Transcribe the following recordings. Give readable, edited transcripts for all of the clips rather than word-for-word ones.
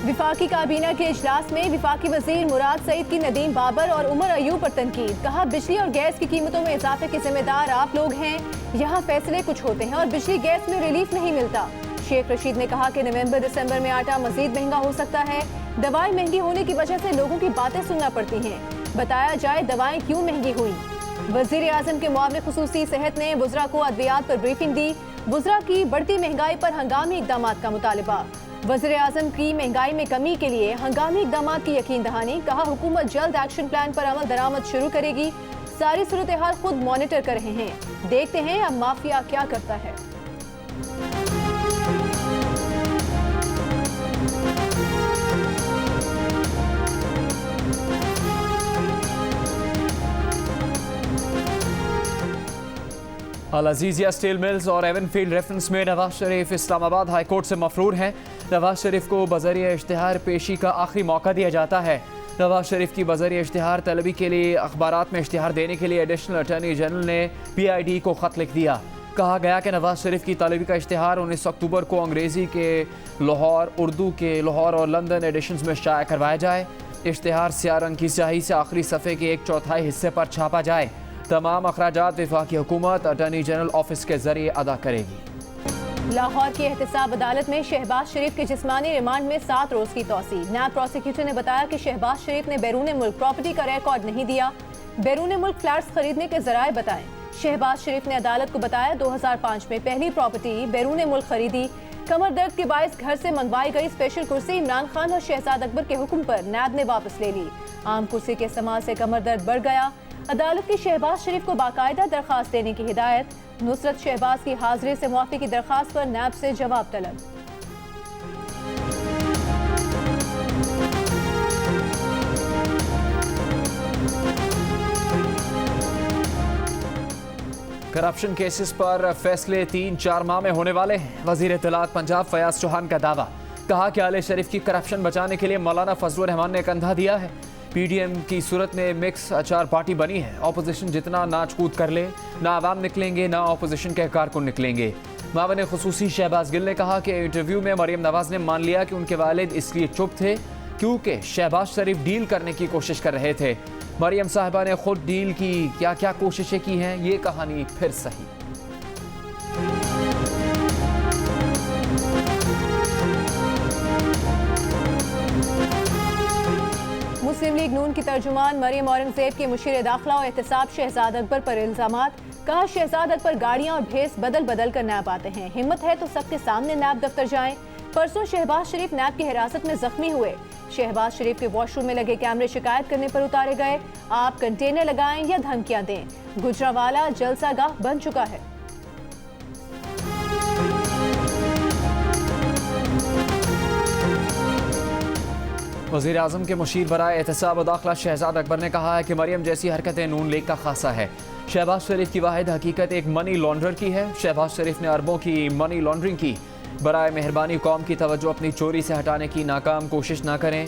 विफाकी काबीना के इजलास में विफाकी वजीर मुराद सईद की नदीम बाबर और उमर अयूब पर तनकीद। कहा, बिजली और गैस की कीमतों में इजाफे के जिम्मेदार आप लोग हैं। यहाँ फैसले कुछ होते हैं और बिजली गैस में रिलीफ नहीं मिलता। शेख रशीद ने कहा कि नवंबर दिसंबर में आटा मजीद महंगा हो सकता है। दवाएं महंगी होने की वजह से लोगों की बातें सुनना पड़ती हैं। बताया जाए दवाएं क्यों महंगी हुई। वजीर आजम के मुआविन खुसूसी सेहत ने वुज़रा को अद्वियात पर ब्रीफिंग दी। वुज़रा की बढ़ती महंगाई पर हंगामी इकदाम का मुतालबा। वज़ीर आज़म की महंगाई में कमी के लिए हंगामी इकदाम की यकीन दहानी। कहा, हुकूमत जल्द एक्शन प्लान पर अमल दरामद शुरू करेगी। सारी सूरत हाल खुद मॉनिटर कर रहे हैं। देखते हैं अब माफिया क्या करता है। अल अजीज़िया स्टील मिल्स और एवनफील्ड रेफरेंस में नवाज शरीफ इस्लामाबाद हाई कोर्ट से मफरूर हैं। नवाज शरीफ को बज़रिए इश्तिहार पेशी का आखिरी मौका दिया जाता है। नवाज शरीफ की बज़रिए इश्तिहार तलबी के लिए अखबारात में इश्तिहार देने के लिए एडिशनल अटॉर्नी जनरल ने PID को ख़त लिख दिया। कहा गया कि नवाज शरीफ की तलबी का इश्तिहार 19 अक्टूबर को अंग्रेज़ी के लाहौर, उर्दू के लाहौर और लंदन एडिशंस में शाया करवाया जाए। इश्तिहार स्याह रंग की स्याही से आखिरी सफ़े के 1/4 हिस्से पर छापा जाए। तमाम अखराजात वफाकी हुकूमत अटॉर्नी जनरल ऑफिस के जरिए अदा करेगी। लाहौर की एहतसाब अदालत में शहबाज शरीफ के जिस्मानी रिमांड में 7 रोज की तौसी। नायब प्रोसिक्यूटर ने बताया कि शहबाज शरीफ ने बैरून मुल्क प्रॉपर्टी का रिकॉर्ड नहीं दिया। बैरून मुल्क फ्लैट्स खरीदने के जराए बताएं। शहबाज शरीफ ने अदालत को बताया 2005 में पहली प्रॉपर्टी बैरून मुल्क खरीदी। कमर दर्द के बायस घर से मंगवाई गई स्पेशल कुर्सी इमरान खान और शहजाद अकबर के हुक्म पर नायब ने वापस ले ली। आम कुर्सी के इस्तेमाल से कमर दर्द बढ़ गया। अदालत की शहबाज शरीफ को बाकायदा दरखास्त देने की हिदायत। नुसरत शहबाज की हाजिरी से मुआफी की दरखास्त पर नायब से जवाब तलब। करप्शन केसेस पर फैसले 3-4 माह में होने वाले हैं। वजीर इत्तलात पंजाब फयाज चौहान का दावा। कहा कि आले शरीफ की करप्शन बचाने के लिए मौलाना फजलुर रहमान ने कंधा दिया है। PDM की सूरत में मिक्स अचार पार्टी बनी है। ऑपोजिशन जितना नाच कूद कर ले, ना आवाम निकलेंगे ना ऑपोजिशन के कारकुन निकलेंगे। मावन खुसूसी शहबाज गिल ने कहा कि इंटरव्यू में मरियम नवाज ने मान लिया कि उनके वालिद इसलिए चुप थे क्योंकि शहबाज शरीफ डील करने की कोशिश कर रहे थे। मरियम साहिबा ने खुद डील की क्या क्या कोशिशें की हैं, ये कहानी फिर सही। मुस्लिम लीग नून की तर्जुमान मरियम औरंगजेब के मुशीर दाखिला और एहतसाब शहजाद अकबर पर इल्जामात। कहा, शहजाद अकबर गाड़ियां और भेस बदल बदल कर नैब आते हैं। हिम्मत है तो सबके सामने नैब दफ्तर जाएं। परसों शहबाज शरीफ नैब की हिरासत में जख्मी हुए। शहबाज शरीफ के वॉशरूम में लगे कैमरे शिकायत करने पर उतारे गए। आप कंटेनर लगाएं या धमकियां दें। गुजरावाला जलसागाह बन चुका है। वज़ीर आज़म के मुशीर बराए एहतसाब व दाखिला शहजाद अकबर ने कहा है कि मरियम जैसी हरकतें नून लीग का खासा है। शहबाज शरीफ की वाहिद हकीकत एक मनी लॉन्ड्रर की है। शहबाज शरीफ ने अरबों की मनी लॉन्ड्रिंग की। बराए मेहरबानी कौम की तवज्जो अपनी चोरी से हटाने की नाकाम कोशिश ना करें।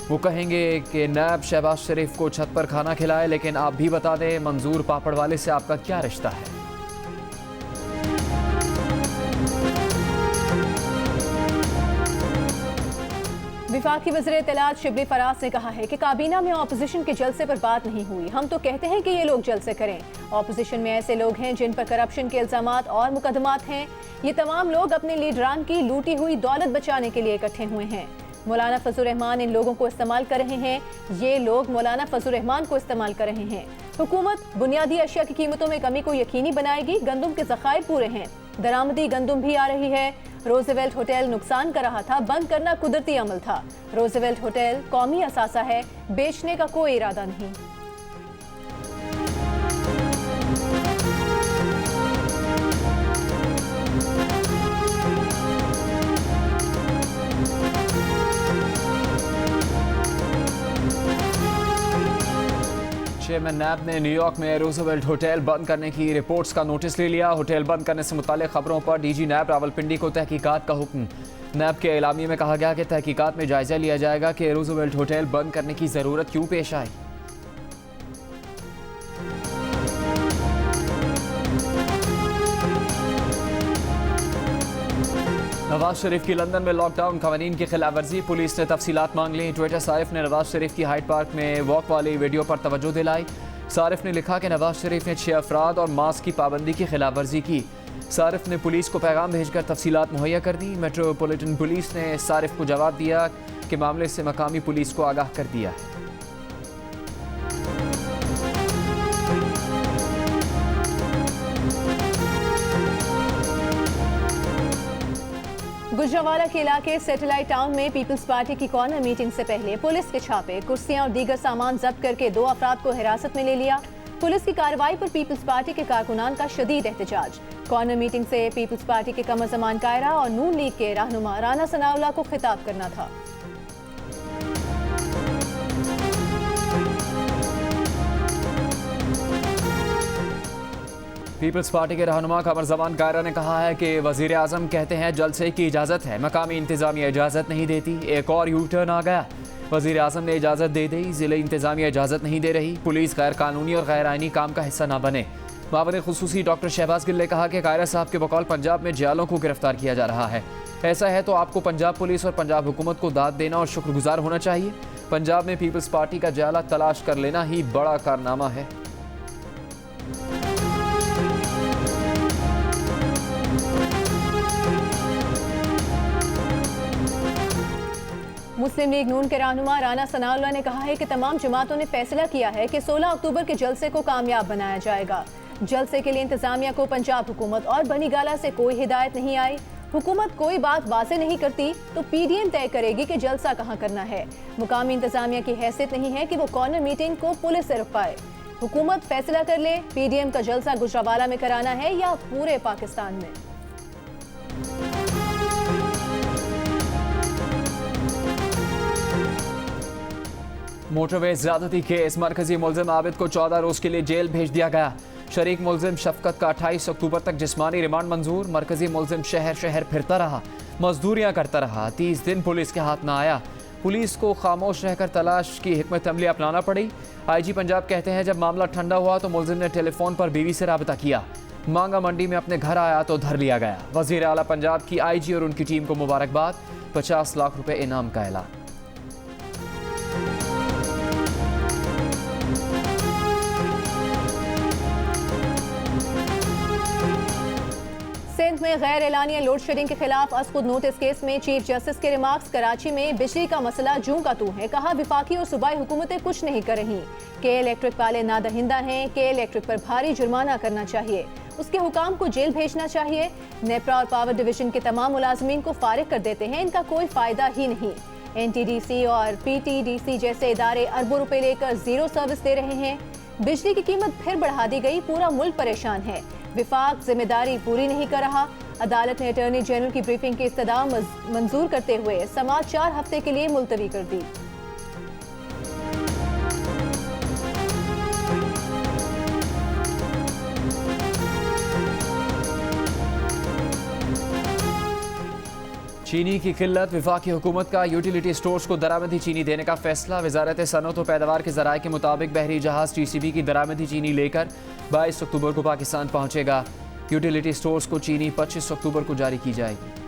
वो कहेंगे कि नायब शहबाज शरीफ को छत पर खाना खिलाए, लेकिन आप भी बता दें मंजूर पापड़ वाले से आपका क्या रिश्ता है। विफाकी वज़ीर इत्तलात शिबली फराज ने कहा है कि काबीना में ऑपोजिशन के जलसे पर बात नहीं हुई। हम तो कहते हैं कि ये लोग जलसे करें। ऑपोजिशन में ऐसे लोग हैं जिन पर करप्शन के इल्जामात और मुकदमात हैं। ये तमाम लोग अपने लीडरान की लूटी हुई दौलत बचाने के लिए इकट्ठे हुए हैं। मौलाना फजलुर रहमान इन लोगों को इस्तेमाल कर रहे हैं। ये लोग मौलाना फजलुर रहमान को इस्तेमाल कर रहे हैं। हुकूमत बुनियादी अशिया की कीमतों में कमी को यकीनी बनाएगी। गंदुम के ज़खायर पूरे हैं। दरामदी गंदुम भी आ रही है। रोजवेल्ट होटल नुकसान कर रहा था, बंद करना कुदरती अमल था। रोजवेल्ट होटल कौमी असासा है, बेचने का कोई इरादा नहीं। चेयरमैन नैब ने न्यूयॉर्क में रोजवेल्ट होटल बंद करने की रिपोर्ट्स का नोटिस ले लिया। होटल बंद करने से मुताल्लिक खबरों पर DG नैब रावलपिंडी को तहकीकात का हुक्म। नैब के एलामी में कहा गया कि तहकीकात में जायजा लिया जाएगा कि रोजवेल्ट होटल बंद करने की जरूरत क्यों पेश आई। नवाज शरीफ की लंदन में लॉकडाउन कवानीन की खिलाफ वर्जी, पुलिस ने तफसीलात मांग ली। ट्विटर सारिफ ने नवाज शरीफ की हाइड पार्क में वॉक वाली वीडियो पर तवज्जो दिलाई। सारिफ ने लिखा कि नवाज शरीफ ने 6 अफराद और मास्क की पाबंदी की खिलाफ वर्जी की। सारिफ ने पुलिस को पैगाम भेजकर तफसीलात मुहैया कर दी। मेट्रोपॉलिटन पुलिस ने सारिफ को जवाब दिया कि मामले से मकामी पुलिस को आगाह कर दिया है। गुजरावाला के इलाके सैटेलाइट टाउन में पीपल्स पार्टी की कॉर्नर मीटिंग से पहले पुलिस के छापे, कुर्सियां और दीगर सामान जब्त करके 2 अफराद को हिरासत में ले लिया। पुलिस की कार्रवाई पर पीपल्स पार्टी के कारकुनान का शदीद एहतजाज। कॉर्नर मीटिंग से पीपल्स पार्टी के कमर जमान कायरा और नून लीग के रहनुमा राना सनाउल्लाह को खिताब करना था। पीपल्स पार्टी के रहनुमा कमर जमान कायरा ने कहा है कि वजीर आजम कहते हैं जलसे की इजाज़त है, मकामी इंतजामिया इजाज़त नहीं देती। एक और यू टर्न आ गया, वजीर आजम ने इजाज़त दे दी, ज़िले इंतजामिया इजाज़त नहीं दे रही। पुलिस गैर कानूनी और गैर आइनी काम का हिस्सा ना बने। मावरे खुसूसी डॉक्टर शहबाज गिल ने कहा कि कायरा साहब के बकौल पंजाब में जियालों को गिरफ्तार किया जा रहा है। ऐसा है तो आपको पंजाब पुलिस और पंजाब हुकूमत को दाद देना और शुक्रगुजार होना चाहिए। पंजाब में पीपल्स पार्टी का जियाला तलाश कर लेना ही बड़ा कारनामा है। मुस्लिम लीग नून के रहनुमा राना सनाउल्लाह ने कहा है कि तमाम जमातों ने फैसला किया है कि 16 अक्टूबर के जलसे को कामयाब बनाया जाएगा। जलसे के लिए इंतजामिया को पंजाब हुकूमत और बनीगाला से कोई हिदायत नहीं आई। हुकूमत कोई बात वाज़ेह नहीं करती तो पीडीएम तय करेगी कि जलसा कहाँ करना है। मुकामी इंतजामिया की हैसियत नहीं है कि वो कॉर्नर मीटिंग को पुलिस से रुकवाए। हुकूमत फैसला कर ले पीडीएम का जलसा गुजरावाला में कराना है या पूरे पाकिस्तान में। मोटरवे ज्यादती केस, मरकजी मुलजिम आबिद को 14 रोज के लिए जेल भेज दिया गया। शरीक मुलजिम शफकत का 28 अक्टूबर तक जिस्मानी रिमांड मंजूर। मरकजी मुलजिम शहर शहर फिरता रहा, मजदूरियां करता रहा, 30 दिन पुलिस के हाथ ना आया। पुलिस को खामोश रहकर तलाश की हिकमत अमली अपनाना पड़ी। आईजी पंजाब कहते हैं जब मामला ठंडा हुआ तो मुलजिम ने टेलीफोन पर बीवी से राबता किया। मांगा मंडी में अपने घर आया तो धर लिया गया। वजीर आला पंजाब की आईजी और उनकी टीम को मुबारकबाद, 50 लाख रुपए इनाम का ऐलान। सिंध में गैर एलानिया लोड शेडिंग के खिलाफ असखुद नोटिस केस में चीफ जस्टिस के रिमार्क्स। कराची में बिजली का मसला जूं का तू है, कहा विफाकी और सूबाई हुकूमतें कुछ नहीं कर रही। के इलेक्ट्रिक वाले नादहिंदा हैं, के इलेक्ट्रिक पर भारी जुर्माना करना चाहिए, उसके हुकाम को जेल भेजना चाहिए। नेपरा और पावर डिवीजन के तमाम मुलाजमीन को फारिग कर देते हैं, इनका कोई फायदा ही नहीं। NTDC और PTDC जैसे इदारे अरबों रुपए लेकर जीरो सर्विस दे रहे हैं। बिजली की कीमत फिर बढ़ा दी गई, पूरा मुल्क परेशान है। विफाक जिम्मेदारी पूरी नहीं कर रहा। अदालत ने अटॉर्नी जनरल की ब्रीफिंग की इस्तदा मंजूर करते हुए समाअत 4 हफ्ते के लिए मुलतवी कर दी। चीनी की किल्लत, वफाकी हुकूमत का यूटिलिटी स्टोर्स को दरामदी चीनी देने का फैसला। वजारत सनअत व पैदावार के ज़राए के मुताबिक बहरी जहाज़ TCB की दरामदी चीनी लेकर 22 अक्टूबर को पाकिस्तान पहुँचेगा। यूटिलिटी स्टोर्स को चीनी 25 अक्टूबर को जारी की जाएगी।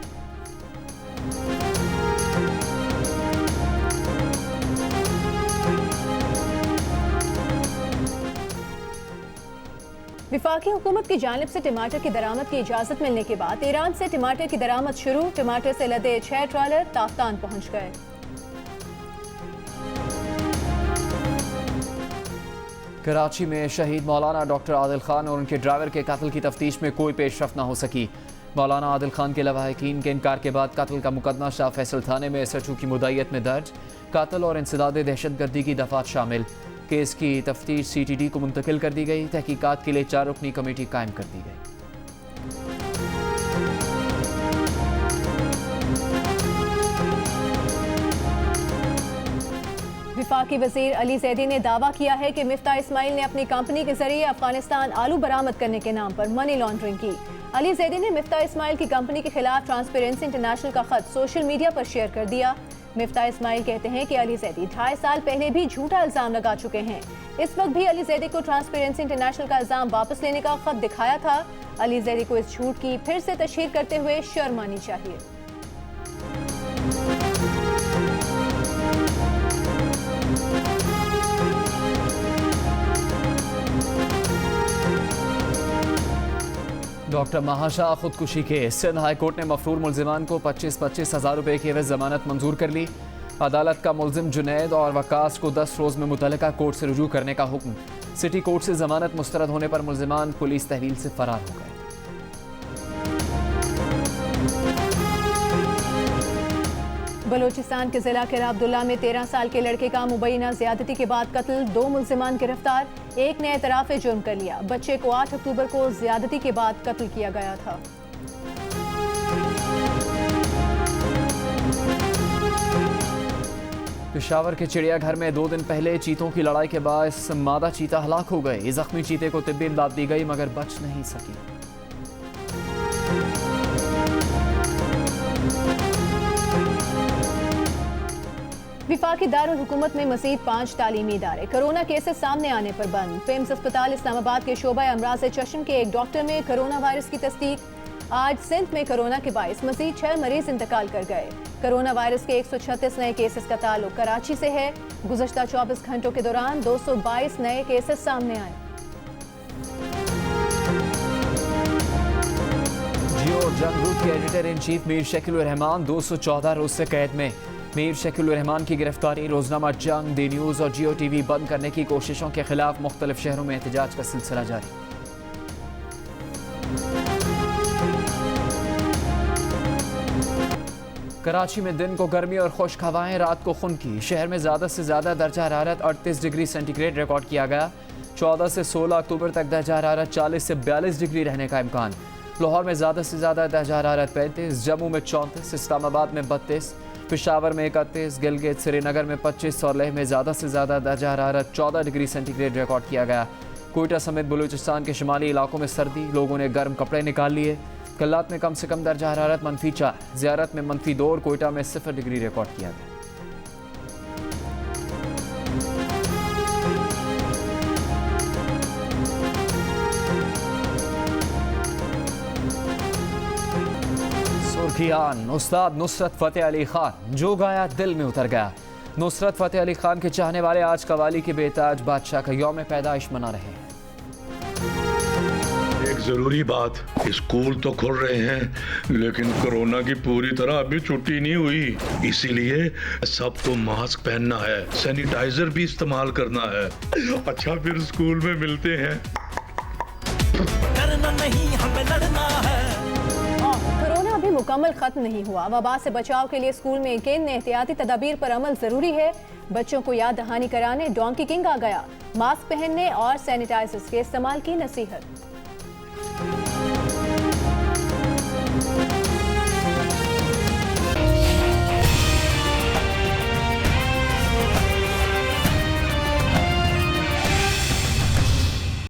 विफाकी हुकूमत की जानिब से टमाटर की दरामद की इजाज़त मिलने के बाद ईरान से टमाटर की दरामद शुरू। टमाटर से लदे 6 ट्रॉलर ताफ्तान पहुंच गए। कराची में शहीद मौलाना डॉक्टर आदिल खान और उनके ड्राइवर के कत्ल की तफ्तीश में कोई पेशरफ न हो सकी। मौलाना आदिल खान के लवाहिकीन के इनकार के बाद कत्ल का मुकदमा शाह फैसल थाने में SHO की मुदायत में दर्ज। कत्ल और इंसदाद दहशतगर्दी की दफात शामिल। केस की तफ्तीश CTD को मुंतकिल कर दी गई। तहकीकात के लिए 4 रुकनी कमेटी कायम कर दी गई। विफाकी वजीर अली जैदी ने दावा किया है कि मिफ्ता इस्माइल ने अपनी कंपनी के जरिए अफगानिस्तान आलू बरामद करने के नाम पर मनी लॉन्ड्रिंग की। अली जैदी ने मिफ्ता इस्माइल की कंपनी के खिलाफ ट्रांसपेरेंसी इंटरनेशनल का खत सोशल मीडिया पर शेयर कर दिया। मिफ्ता इस्माइल कहते हैं कि अली जैदी 2.5 साल पहले भी झूठा इल्जाम लगा चुके हैं। इस वक्त भी अली जैदी को ट्रांसपेरेंसी इंटरनेशनल का इल्जाम वापस लेने का खत दिखाया था। अली जैदी को इस झूठ की फिर से तशहीर करते हुए शर्म आनी चाहिए। डॉक्टर महाशाह खुदकुशी केस। सिंध हाई कोर्ट ने मफरूर मुल्जिमान को 25-25 हज़ार रुपए की एवज जमानत मंजूर कर ली। अदालत का मुल्जिम जुनैद और वकास को 10 रोज़ में मुतल्लिका कोर्ट से रुजू करने का हुक्म। सिटी कोर्ट से जमानत मुस्तरद होने पर मुल्जिमान पुलिस तहवील से फरार हो गए। बलूचिस्तान के जिला किला अब्दुल्ला में 13 साल के लड़के का मुबैना ज्यादती के बाद कत्ल, 2 मुल्जिमान गिरफ्तार, एक ने एतराफ जुर्म कर लिया। बच्चे को 8 अक्टूबर को ज्यादती के बाद कत्ल किया गया था। पेशावर के चिड़ियाघर में 2 दिन पहले चीतों की लड़ाई के बायस मादा चीता हलाक हो गए। जख्मी चीते को तिब्बी इमदाद दी गई मगर बच नहीं सकी। विफाकी दारुल हुकूमत में मज़ीद 5 तालीमी इदारे। कोरोना केसेस सामने आने पर बंद। पेम्स अस्पताल इस्लामाबाद के शोबा अमराज चश्म के एक डॉक्टर में कोरोना वायरस की तस्दीक। आज सिंध में कोरोना के बायस मज़ीद 6 मरीज इंतकाल कर गए। कोरोना वायरस के 136 नए केसेस का ताल्लुक कराची से है। गुज़श्ता 24 घंटों के दौरान 222 नए केसेस सामने आए। जियो जंगरूट के editor in chief Mir Shakeel Rahman 214 रोज से कैद में। मीर शकील रहमान की गिरफ्तारी, रोजनामा जंग, डी न्यूज़ और जियो टीवी बंद करने की कोशिशों के खिलाफ मुख्तलिफ शहरों में एहतजाज का सिलसिला जारी। कराची में दिन को गर्मी और खुश्क हवाएं, रात को खुनकी। शहर में ज़्यादा से ज़्यादा दर्जा हरारत 38 डिग्री सेंटीग्रेड रिकॉर्ड किया गया। 14 से 16 अक्टूबर तक दर्जा हरारत 40 से 42 डिग्री रहने का इम्कान। लाहौर में ज़्यादा से ज़्यादा दर्जा हरारत 35, जम्मू में 34, इस्लामाबाद में 32, पेशावर में 31, गिलगित श्रीनगर में 25 और लेह में ज़्यादा से ज़्यादा दर्जा हरारत 14 डिग्री सेंटीग्रेड रिकॉर्ड किया गया। कोयटा समेत बलूचिस्तान के शुमाली इलाकों में सर्दी, लोगों ने गर्म कपड़े निकाल लिए। कल्लात में कम से कम दर्जा हरारत -4, ज़ियारत में -2 और कोयटा में 0 डिग्री रिकॉर्ड किया गया। सुर्खियान, उस्ताद नुसरत फतेह अली खान जो गाया दिल में उतर गया। नुसरत फतेह अली खान के चाहने वाले आज कवाली के बेताज बादशाह का यौम पैदाइश मना रहे हैं। एक जरूरी बात, स्कूल तो खुल रहे हैं लेकिन कोरोना की पूरी तरह अभी छुट्टी नहीं हुई, इसीलिए सबको मास्क पहनना है, सैनिटाइजर भी इस्तेमाल करना है। अच्छा फिर स्कूल में मिलते हैं। डरना नहीं, हमें लड़ना है। कोरोना अभी मुकम्मल खत्म नहीं हुआ। वबा से बचाव के लिए स्कूल में केंद्र एहतियाती तदाबीर पर अमल जरूरी है। बच्चों को याद दहानी कराने डोंकी किंग आ गया। मास्क पहनने और सैनिटाइजर्स के इस्तेमाल की नसीहत।